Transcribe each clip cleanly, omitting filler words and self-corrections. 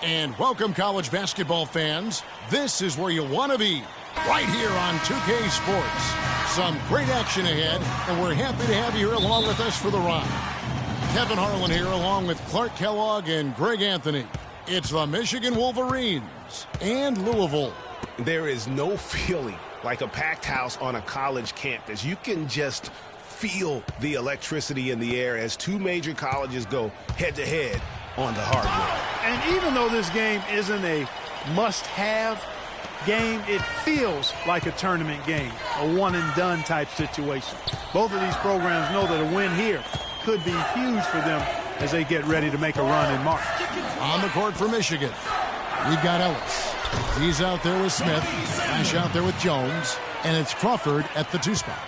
And welcome, college basketball fans. This is where you want to be, right here on 2K Sports. Some great action ahead, and we're happy to have you here along with us for the ride. Kevin Harlan here along with Clark Kellogg and Greg Anthony. It's the Michigan Wolverines and Louisville. There is no feeling like a packed house on a college campus. You can just feel the electricity in the air as two major colleges go head-to-head on the hardwood. And even though this game isn't a must-have game, it feels like a tournament game, a one-and-done type situation. Both of these programs know that a win here could be huge for them as they get ready to make a run in March. On the court for Michigan, we've got Ellis. He's out there with Smith, Flash out there with Jones, and it's Crawford at the 2 spot.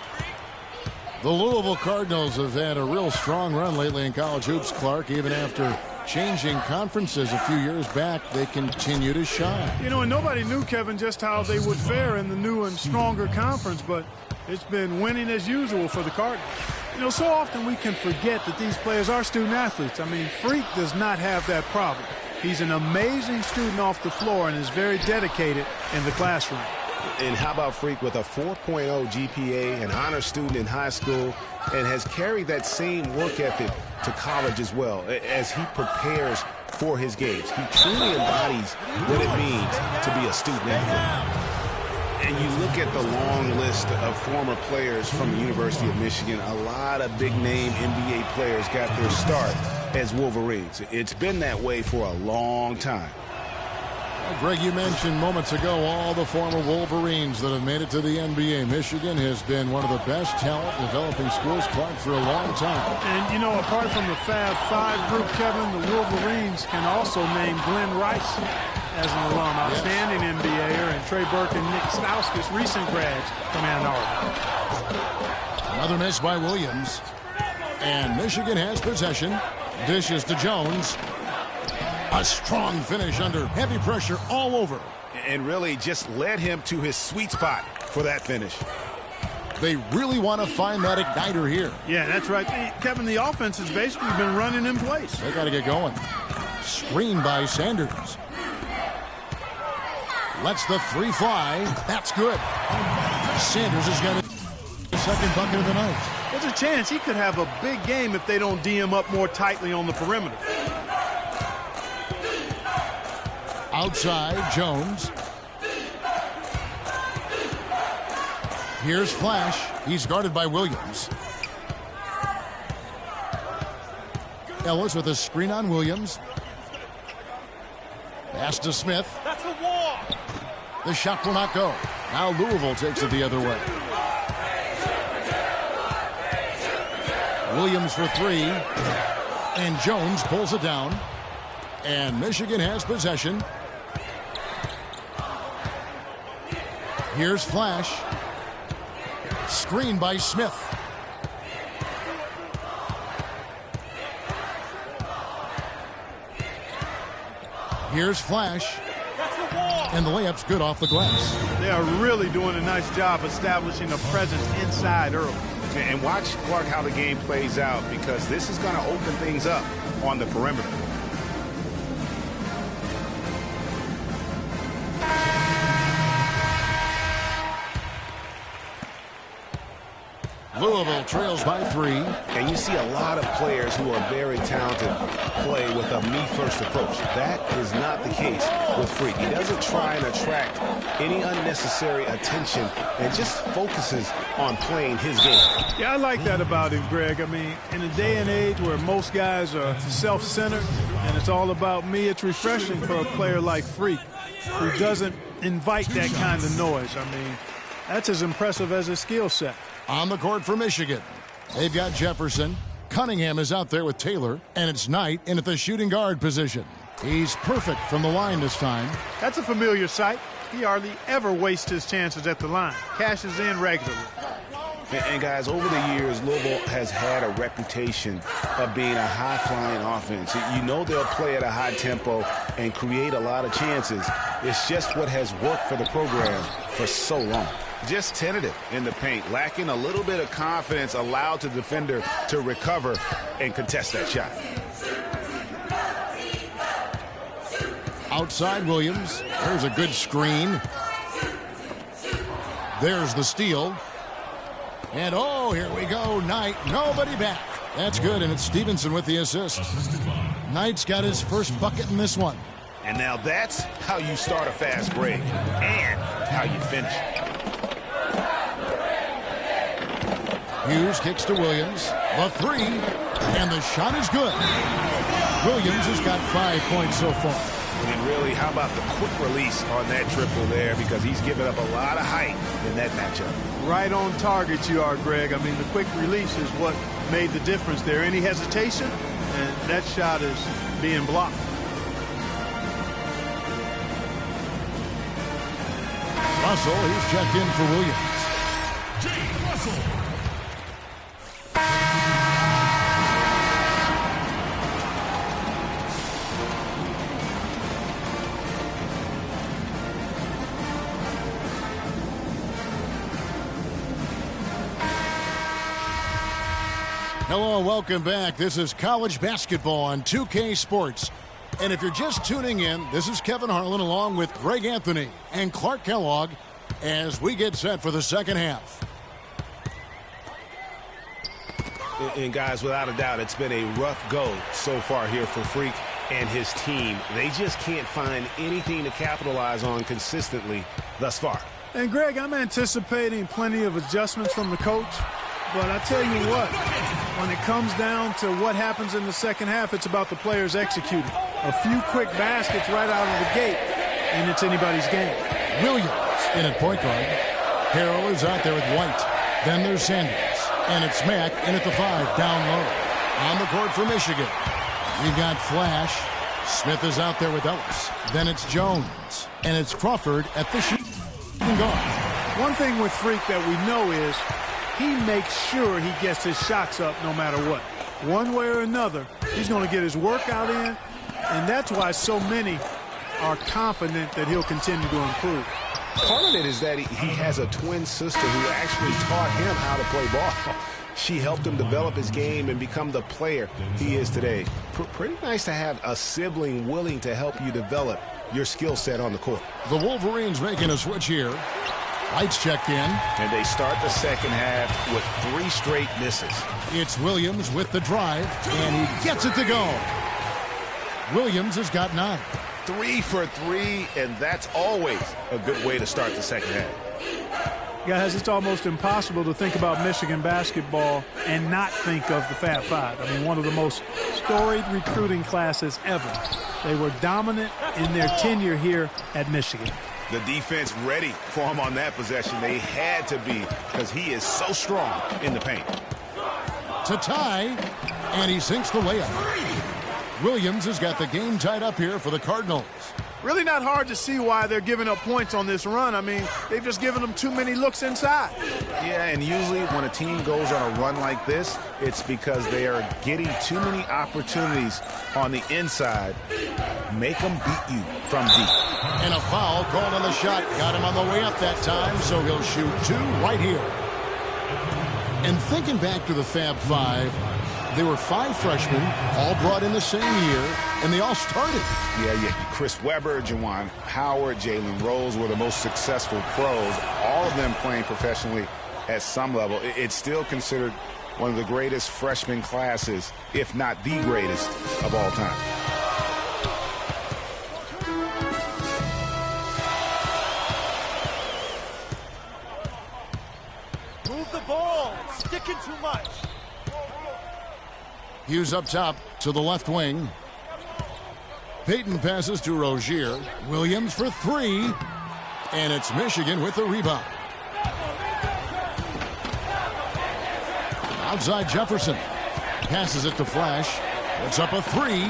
The Louisville Cardinals have had a real strong run lately in college hoops, Clark. Even after changing conferences a few years back, they continue to shine. You know, and nobody knew, Kevin, just how they would fare in the new and stronger conference, but it's been winning as usual for the Cardinals. You know, so often we can forget that these players are student athletes. I mean, Freak does not have that problem. He's an amazing student off the floor and is very dedicated in the classroom. And how about Freak with a 4.0 GPA, an honor student in high school, and has carried that same work ethic to college as well as he prepares for his games. He truly embodies what it means to be a student athlete. And you look at the long list of former players from the University of Michigan, a lot of big-name NBA players got their start as Wolverines. It's been that way for a long time. Well, Greg, you mentioned moments ago all the former Wolverines that have made it to the NBA. Michigan has been one of the best talent developing schools, Clark, for a long time. And, you know, apart from the Fab Five group, Kevin, the Wolverines can also name Glenn Rice as an alum, outstanding NBAer, and Trey Burke and Nick Stauskas, recent grads from Ann Arbor. Another miss by Williams. And Michigan has possession. Dishes to Jones. A strong finish under heavy pressure all over. And really just led him to his sweet spot for that finish. They really want to find that igniter here. Yeah, that's right. Kevin, the offense has basically been running in place. They got to get going. Screen by Sanders. Lets the 3 fly. That's good. Sanders has got his second bucket of the night. There's a chance he could have a big game if they don't D him up more tightly on the perimeter. Outside, Jones. Here's Flash. He's guarded by Williams. Ellis with a screen on Williams. Pass to Smith. That's a wall. The shot will not go. Now Louisville takes it the other way. Williams for 3. And Jones pulls it down. And Michigan has possession. Here's Flash. Screen by Smith. Here's Flash. And the layup's good off the glass. They are really doing a nice job establishing a presence inside early. And watch, Clark, how the game plays out, because this is going to open things up on the perimeter. Louisville trails by 3. And you see a lot of players who are very talented play with a me-first approach. That is not the case with Freak. He doesn't try and attract any unnecessary attention and just focuses on playing his game. Yeah, I like that about him, Greg. I mean, in a day and age where most guys are self-centered and it's all about me, it's refreshing for a player like Freak who doesn't invite that kind of noise. I mean, that's as impressive as his skill set. On the court for Michigan, they've got Jefferson. Cunningham is out there with Taylor, and it's Knight in at the shooting guard position. He's perfect from the line this time. That's a familiar sight. He hardly ever wastes his chances at the line. Cashes in regularly. And guys, over the years, Louisville has had a reputation of being a high-flying offense. You know they'll play at a high tempo and create a lot of chances. It's just what has worked for the program for so long. Just tentative in the paint, lacking a little bit of confidence, allowed the defender to recover and contest that shot. Outside Williams. There's a good screen. There's the steal. And oh, here we go. Knight, nobody back. That's good, and it's Stevenson with the assist. Knight's got his first bucket in this one. And now that's how you start a fast break and how you finish. Hughes kicks to Williams. The three, and the shot is good. Williams has got 5 points so far. And really, how about the quick release on that triple there, because he's given up a lot of height in that matchup. Right on target you are, Greg. I mean, the quick release is what made the difference there. Any hesitation, and that shot is being blocked. Russell, he's checked in for Williams. Jay Russell. Hello, welcome back. This is college basketball on 2K Sports. And if you're just tuning in, this is Kevin Harlan along with Greg Anthony and Clark Kellogg as we get set for the second half. And guys, without a doubt, it's been a rough go so far here for Freak and his team. They just can't find anything to capitalize on consistently thus far. And Greg, I'm anticipating plenty of adjustments from the coach. But I tell you what, when it comes down to what happens in the second half, it's about the players executing. A few quick baskets right out of the gate, and it's anybody's game. Williams in at point guard. Harrell is out there with White. Then there's Sanders. And it's Mack in at the 5, down low. On the court for Michigan. We've got Flash. Smith is out there with Ellis. Then it's Jones. And it's Crawford at the shooting guard. One thing with Freak that we know is he makes sure he gets his shots up no matter what. One way or another, he's going to get his workout in, and that's why so many are confident that he'll continue to improve. Part of it is that he has a twin sister who actually taught him how to play ball. She helped him develop his game and become the player he is today. Pretty nice to have a sibling willing to help you develop your skill set on the court. The Wolverines making a switch here. White's checked in. And they start the second half with 3 straight misses. It's Williams with the drive, and he gets it to go. Williams has got 9. 3 for 3, and that's always a good way to start the second half. Guys, it's almost impossible to think about Michigan basketball and not think of the Fab Five. I mean, one of the most storied recruiting classes ever. They were dominant in their tenure here at Michigan. The defense ready for him on that possession. They had to be, because he is so strong in the paint. To tie, and he sinks the layup. Williams has got the game tied up here for the Cardinals. Really not hard to see why they're giving up points on this run. I mean, they've just given them too many looks inside. Yeah, and usually when a team goes on a run like this, it's because they are getting too many opportunities on the inside. Make them beat you from deep. And a foul called on the shot. Got him on the way up that time, so he'll shoot 2 right here. And thinking back to the Fab Five, there were 5 freshmen, all brought in the same year, and they all started. Yeah, Chris Webber, Juwan Howard, Jalen Rose were the most successful pros, all of them playing professionally at some level. It's still considered one of the greatest freshman classes, if not the greatest of all time. Move the ball. Sticking too much. Hughes up top to the left wing. Payton passes to Rozier. Williams for 3. And it's Michigan with the rebound. Outside Jefferson. Passes it to Flash. Puts up a 3.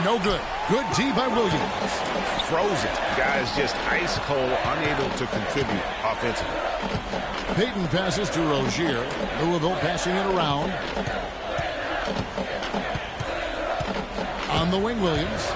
No good. Good D by Williams. Frozen. Guys just ice cold, unable to contribute offensively. Payton passes to Rozier. Louisville passing it around. On the wing, Williams.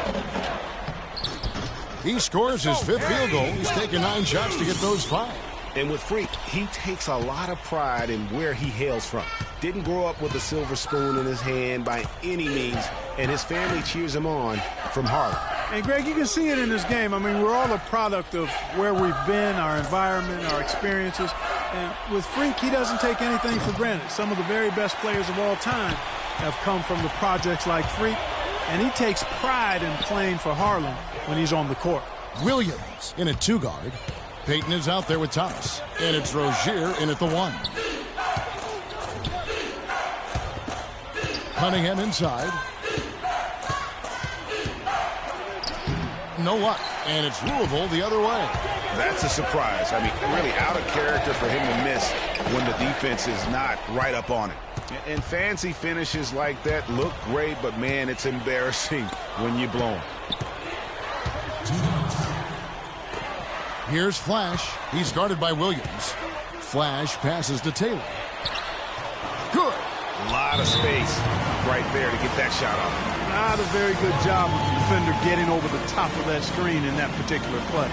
He scores his 5th field goal. He's taken 9 shots to get those 5. And with Freak, he takes a lot of pride in where he hails from. didn't grow up with a silver spoon in his hand by any means, and his family cheers him on from Harlem. And, Greg, you can see it in this game. I mean, we're all a product of where we've been, our environment, our experiences. And with Freak, he doesn't take anything for granted. Some of the very best players of all time have come from the projects like Freak, and he takes pride in playing for Harlem when he's on the court. Williams in at 2 guard. Payton is out there with Thomas. And it's Rozier in at the 1. Cunningham inside. No luck. And it's Louisville the other way. That's a surprise. I mean, really out of character for him to miss when the defense is not right up on it. And fancy finishes like that look great, but, man, it's embarrassing when you blow them. Here's Flash. He's guarded by Williams. Flash passes to Taylor. Good. A lot of space right there to get that shot off. Not a very good job of the defender getting over the top of that screen in that particular play.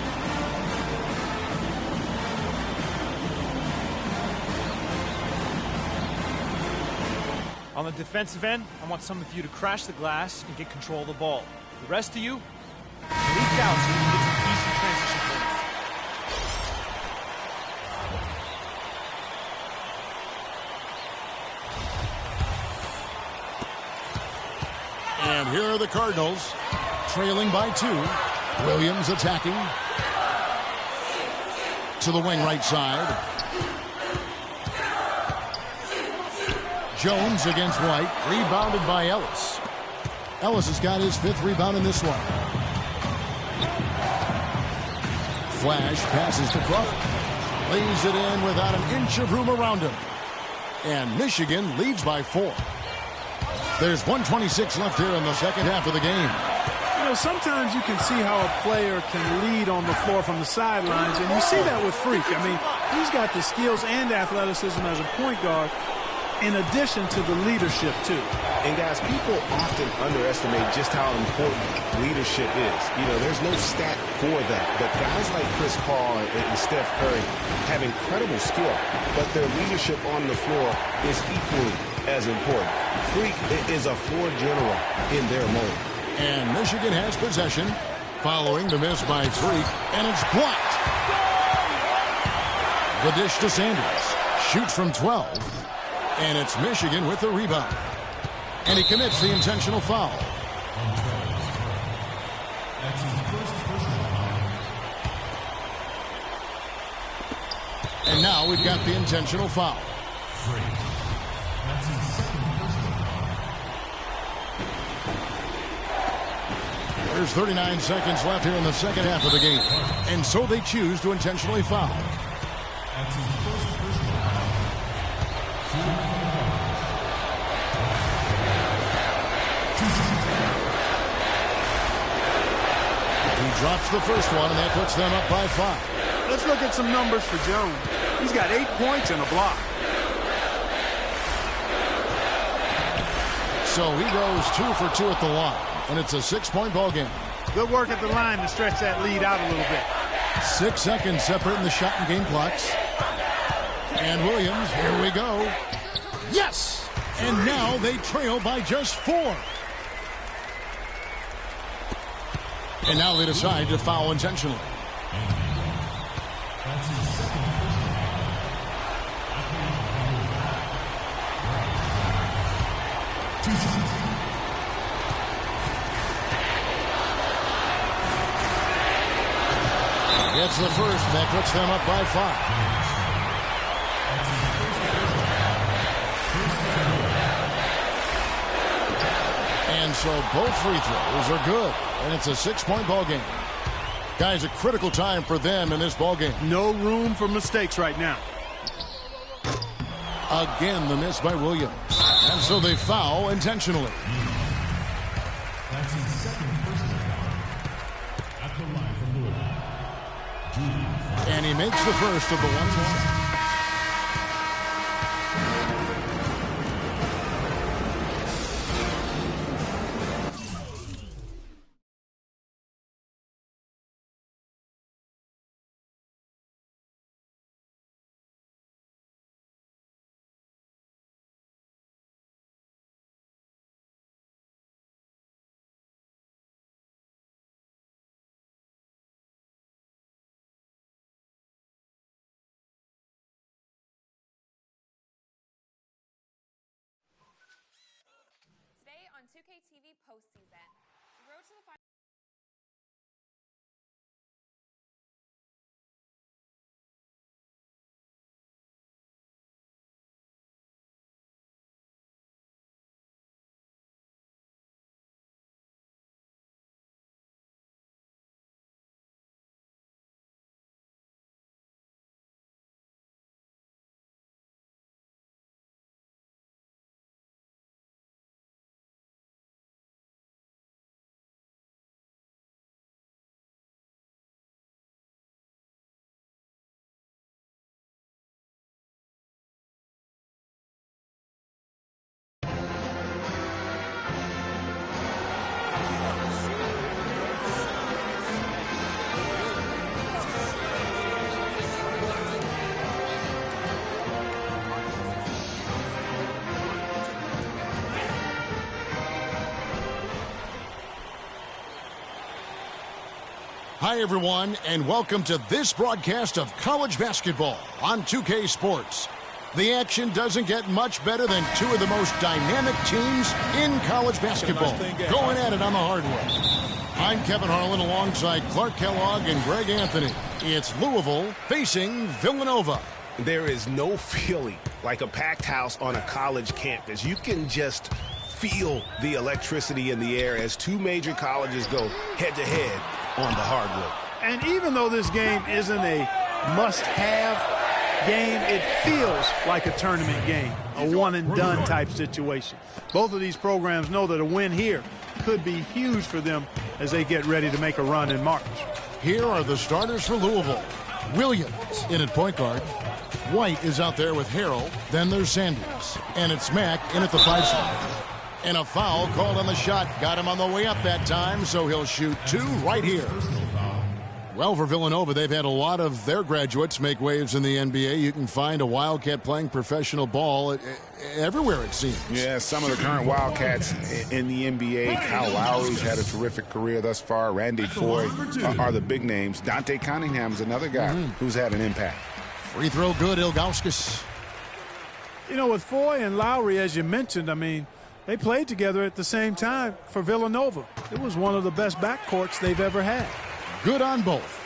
On the defensive end, I want some of you to crash the glass and get control of the ball. The rest of you, leak out so you can get some easy transition points. And here are the Cardinals, trailing by 2. Williams attacking. To the wing right side. Jones against White, rebounded by Ellis. Ellis has got his 5th rebound in this one. Flash passes to Crawford. Lays it in without an inch of room around him. And Michigan leads by 4. There's 1:26 left here in the second half of the game. You know, sometimes you can see how a player can lead on the floor from the sidelines, and you see that with Freak. I mean, he's got the skills and athleticism as a point guard, in addition to the leadership, too. And, guys, people often underestimate just how important leadership is. You know, there's no stat for that. But guys like Chris Paul and Steph Curry have incredible skill, but their leadership on the floor is equally as important. Freak is a floor general in their mode. And Michigan has possession following the miss by Freak, and it's blocked. The dish to Sanders. Shoots from 12. And it's Michigan with the rebound. And he commits the intentional foul. And now we've got the intentional foul. There's 39 seconds left here in the second half of the game. And so they choose to intentionally foul. Drops the first one, and that puts them up by 5. Let's look at some numbers for Jones. He's got 8 points and a block. So he goes 2 for 2 at the line, and it's a 6-point ball game. Good work at the line to stretch that lead out a little bit. 6 seconds separating the shot and game clocks. And Williams, here we go. Yes! And now they trail by just 4. And now they decide to foul intentionally. Gets the first, and that puts them up by 5. And so both free throws are good. And it's a 6-point ball game. Guys, a critical time for them in this ball game. No room for mistakes right now. Again, the miss by Williams. And so they foul intentionally. That's his second personal foul at the line from Louisville. And he makes the first of the 1-2 shot. 2K TV postseason. The road to the final. Hi, everyone, and welcome to this broadcast of college basketball on 2K Sports. The action doesn't get much better than two of the most dynamic teams in college basketball going at it on the hardwood. I'm Kevin Harlan alongside Clark Kellogg and Greg Anthony. It's Louisville facing Villanova. There is no feeling like a packed house on a college campus. You can just feel the electricity in the air as two major colleges go head-to-head on the hardwood. And even though this game isn't a must-have game, it feels like a tournament game, a one-and-done type situation. Both of these programs know that a win here could be huge for them as they get ready to make a run in March. Here are the starters for Louisville. Williams in at point guard. White is out there with Harrell. Then there's Sanders. And it's Mack in at the 5 spot. And a foul called on the shot. Got him on the way up that time, so he'll shoot two right here. Well, for Villanova, they've had a lot of their graduates make waves in the NBA. You can find a Wildcat playing professional ball everywhere, it seems. Yeah, some of the current Wildcats in the NBA. Kyle Lowry's had a terrific career thus far. Randy Foye are the big names. Dante Cunningham's another guy who's had an impact. Free throw good, Ilgauskas. You know, with Foye and Lowry, as you mentioned, I mean, they played together at the same time for Villanova. It was one of the best backcourts they've ever had. Good on both.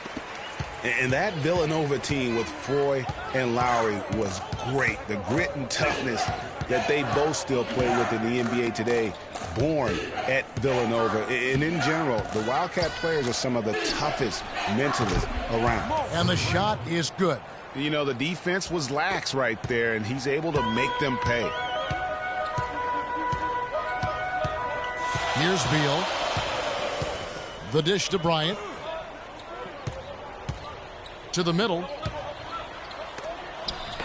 And that Villanova team with Foye and Lowry was great. The grit and toughness that they both still play with in the NBA today, born at Villanova. And in general, the Wildcat players are some of the toughest mentally around. And the shot is good. You know, the defense was lax right there, and he's able to make them pay. Here's Beal. The dish to Bryant. To the middle.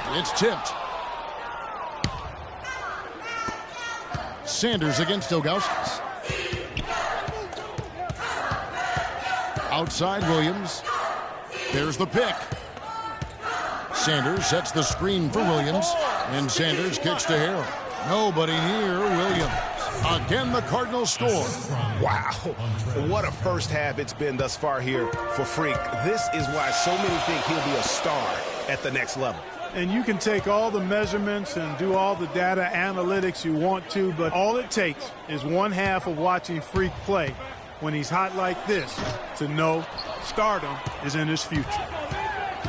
It's tipped. Sanders against Ilgauskas. Outside Williams. There's the pick. Sanders sets the screen for Williams. And Sanders kicks to Harrell. Nobody near Williams. Again, the Cardinals score. Wow, what a first half it's been thus far here for Freak. This is why so many think he'll be a star at the next level. And you can take all the measurements and do all the data analytics you want to, but all it takes is one half of watching Freak play when he's hot like this to know stardom is in his future.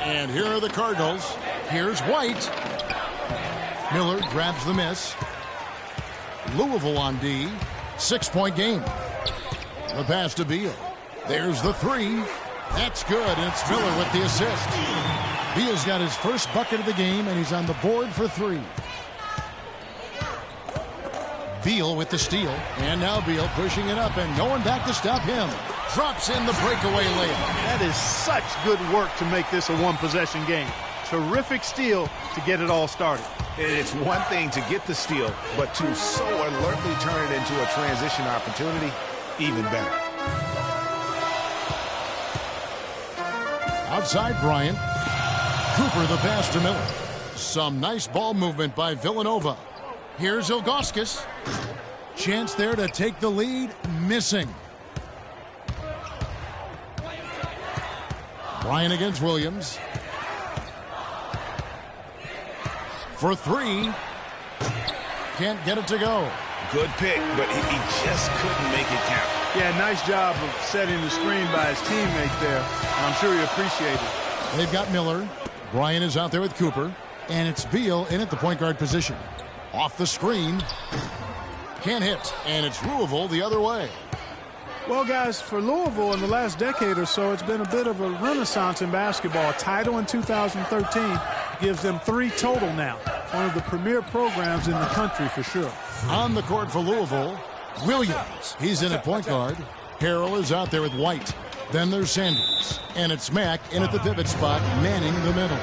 And here are the Cardinals. Here's White. Miller grabs the miss. Louisville on D. 6-point game. The pass to Beal. There's the three. That's good. And it's Miller with the assist. Beal's got his first bucket of the game, and he's on the board for three. Beal with the steal. And now Beal pushing it up, and no one back to stop him. Drops in the breakaway layup. That is such good work to make this a one-possession game. Terrific steal to get it all started. And it's one thing to get the steal, but to so alertly turn it into a transition opportunity, even better. Outside Bryant. Cooper the pass to Miller. Some nice ball movement by Villanova. Here's Ilgauskas. Chance there to take the lead. Missing. Bryant against Williams. For three. Can't get it to go. Good pick, but he just couldn't make it count. Yeah, nice job of setting the screen by his teammate there. And I'm sure he appreciated it. They've got Miller. Bryant is out there with Cooper. And it's Beal in at the point guard position. Off the screen. Can't hit. And it's Louisville the other way. Well, guys, for Louisville in the last decade or so, it's been a bit of a renaissance in basketball. A title in 2013 gives them 3 total now. One of the premier programs in the country for sure. On the court for Louisville, Williams. He's in at point guard. Harrell is out there with White. Then there's Sanders. And it's Mack in at the pivot spot, manning the middle.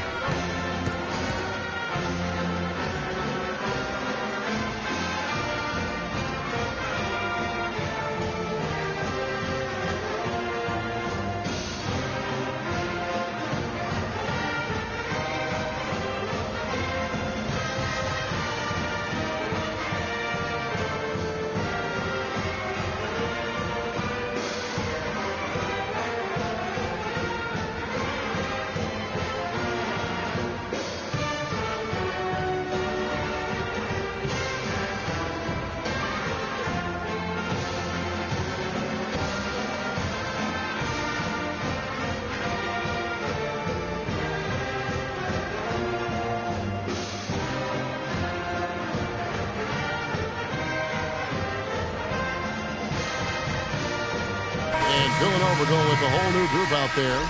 Villanova going with a whole new group out there.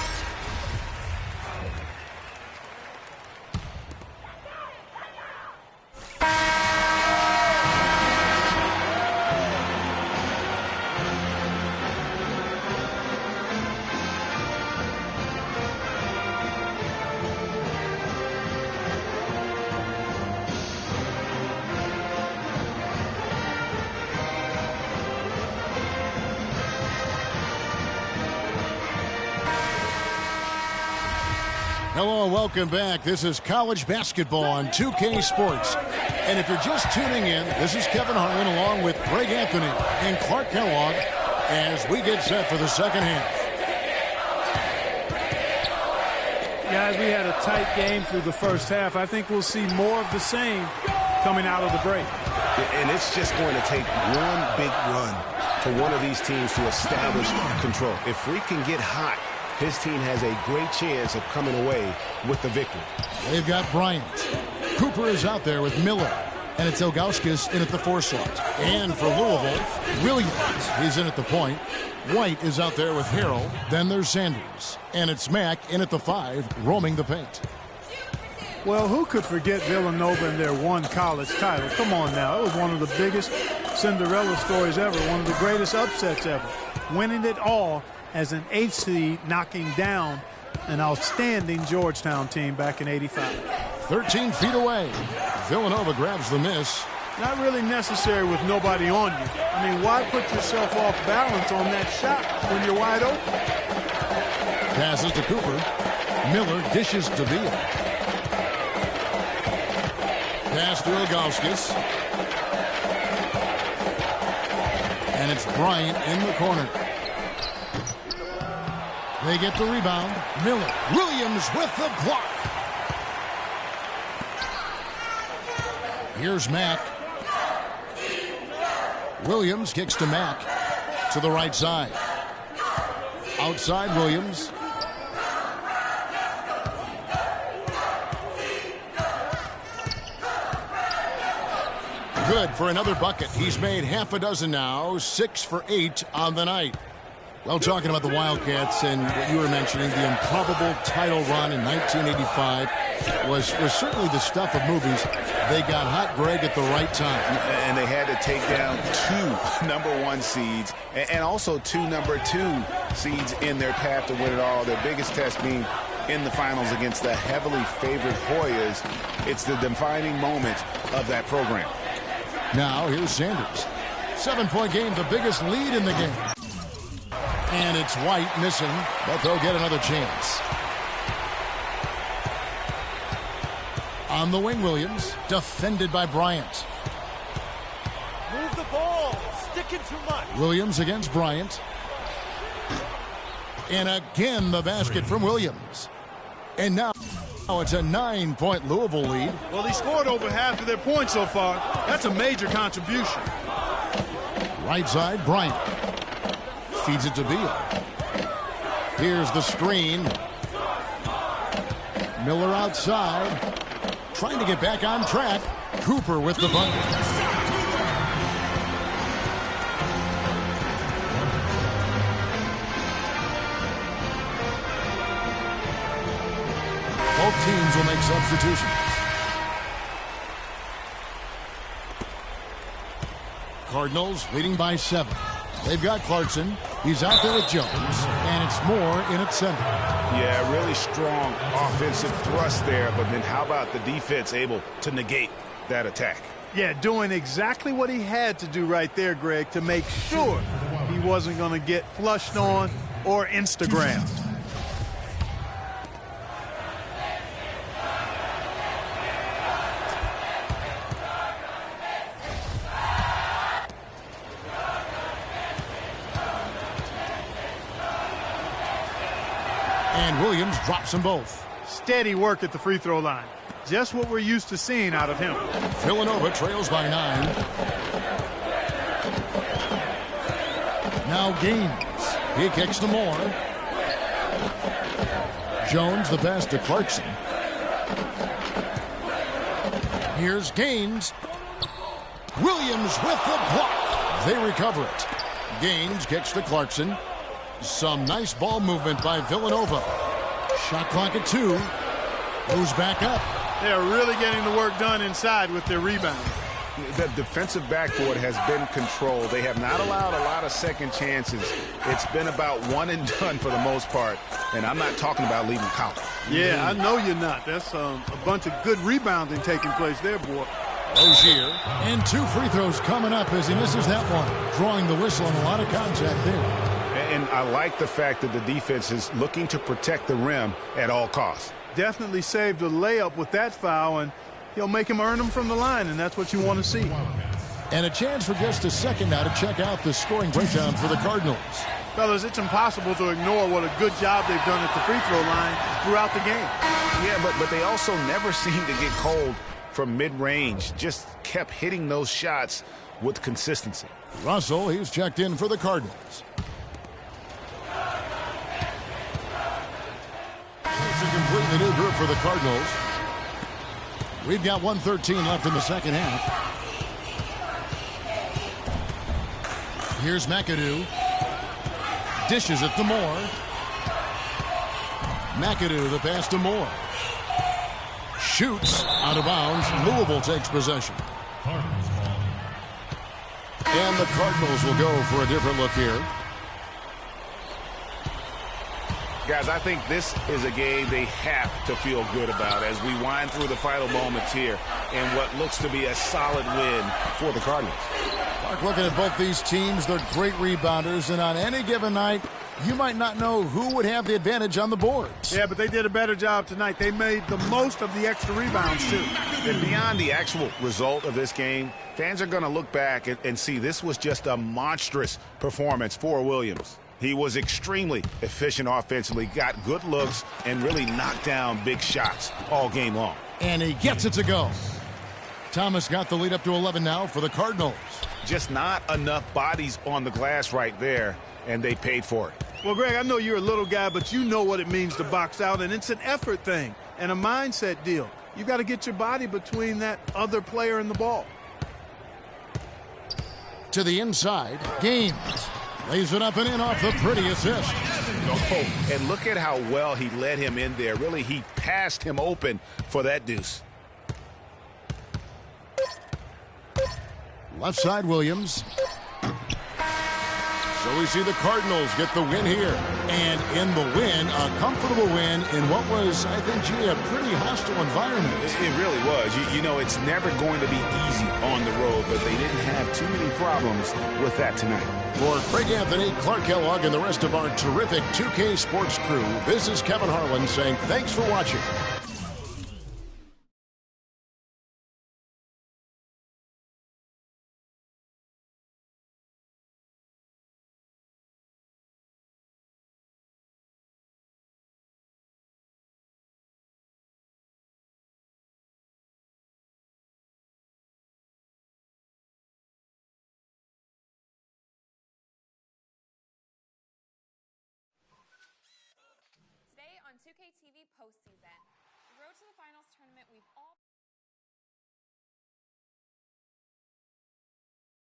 Hello and welcome back. This is college basketball on 2K Sports. And if you're just tuning in, this is Kevin Harlan along with Greg Anthony and Clark Kellogg as we get set for the second half. Guys, we had a tight game through the first half. I think we'll see more of the same coming out of the break. And it's just going to take one big run for one of these teams to establish control. If Freak can get hot, his team has a great chance of coming away with the victory. They've got Bryant. Cooper is out there with Miller. And it's Ilgauskas in at the 4 slot. And for Louisville, Williams, he's in at the point. White is out there with Harrell. Then there's Sanders. And it's Mack in at the 5, roaming the paint. Well, who could forget Villanova and their one college title? Come on now. It was one of the biggest Cinderella stories ever. One of the greatest upsets ever. Winning it all as an 8th seed, knocking down an outstanding Georgetown team back in '85. 13 feet away. Villanova grabs the miss. Not really necessary with nobody on you. I mean, why put yourself off balance on that shot when you're wide open? Passes to Cooper. Miller dishes to Beal. Pass to Ilgauskas. And it's Bryant in the corner. They get the rebound. Miller. Williams with the block. Here's Mack. Williams kicks to Mack to the right side. Outside Williams. Good for another bucket. He's made half a dozen now. 6 for 8 on the night. Well, talking about the Wildcats and what you were mentioning, the improbable title run in 1985 was certainly the stuff of movies. They got hot, Greg, at the right time. And they had to take down 2 number 1 seeds and also 2 number 2 seeds in their path to win it all. Their biggest test being in the finals against the heavily favored Hoyas. It's the defining moment of that program. Now, here's Sanders. 7-point game, the biggest lead in the game. And it's White missing, but they'll get another chance. On the wing, Williams, defended by Bryant. Move the ball. Sticking too much. Williams against Bryant. And again, the basket from Williams. And now it's a 9-point Louisville lead. Well, he scored over half of their points so far. That's a major contribution. Right side, Bryant. Feeds it to Beal. Here's the screen. Miller outside. Trying to get back on track. Cooper with the bucket. Both teams will make substitutions. Cardinals leading by 7. They've got Clarkson. He's out there with Jones. And it's Moore in at center. Yeah, really strong offensive thrust there. But then how about the defense able to negate that attack? Yeah, doing exactly what he had to do right there, Greg, to make sure he wasn't going to get flushed on or Instagrammed. And Williams drops them both. Steady work at the free throw line. Just what we're used to seeing out of him. Villanova trails by 9. Now Gaines. He kicks to Moore. Jones the pass to Clarkson. Here's Gaines. Williams with the block. They recover it. Gaines kicks to Clarkson. Some nice ball movement by Villanova. Shot clock at 2. Goes back up. They're really getting the work done inside with their rebound. The defensive backboard has been controlled. They have not allowed a lot of second chances. It's been about one and done for the most part. And I'm not talking about leaving count. Yeah, I know you're not. That's a bunch of good rebounding taking place there, boy. Rozier. And 2 free throws coming up as he misses that one. Drawing the whistle on a lot of contact there. And I like the fact that the defense is looking to protect the rim at all costs. Definitely saved a layup with that foul, and he'll make him earn them from the line, and that's what you want to see. And a chance for just a second now to check out the scoring breakdown for the Cardinals. Fellas, it's impossible to ignore what a good job they've done at the free throw line throughout the game. Yeah, but they also never seem to get cold from mid-range. Just kept hitting those shots with consistency. Russell, he's checked in for the Cardinals. It's a completely new group for the Cardinals. We've got 1:13 left in the second half. Here's McAdoo. Dishes it to Moore. McAdoo, the pass to Moore. Shoots out of bounds. Louisville takes possession. And the Cardinals will go for a different look here. Guys, I think this is a game they have to feel good about as we wind through the final moments here in what looks to be a solid win for the Cardinals. Mark, looking at both these teams, they're great rebounders, and on any given night, you might not know who would have the advantage on the boards. Yeah, but they did a better job tonight. They made the most of the extra rebounds, too. And beyond the actual result of this game, fans are going to look back and see this was just a monstrous performance for Williams. He was extremely efficient offensively, got good looks, and really knocked down big shots all game long. And he gets it to go. Thomas got the lead up to 11 now for the Cardinals. Just not enough bodies on the glass right there, and they paid for it. Well, Greg, I know you're a little guy, but you know what it means to box out, and it's an effort thing and a mindset deal. You got to get your body between that other player and the ball. To the inside, Gaines. Lays it up and in off the pretty assist. Oh, and look at how well he led him in there. Really, he passed him open for that deuce. Left side, Williams. So we see the Cardinals get the win here. And in the win, a comfortable win in what was, I think, gee, a pretty hostile environment. It really was. You know, it's never going to be easy on the road, but they didn't have too many problems with that tonight. For Craig Anthony, Clark Kellogg, and the rest of our terrific 2K Sports crew, this is Kevin Harlan saying thanks for watching. 2K TV postseason. The road to the finals tournament we've all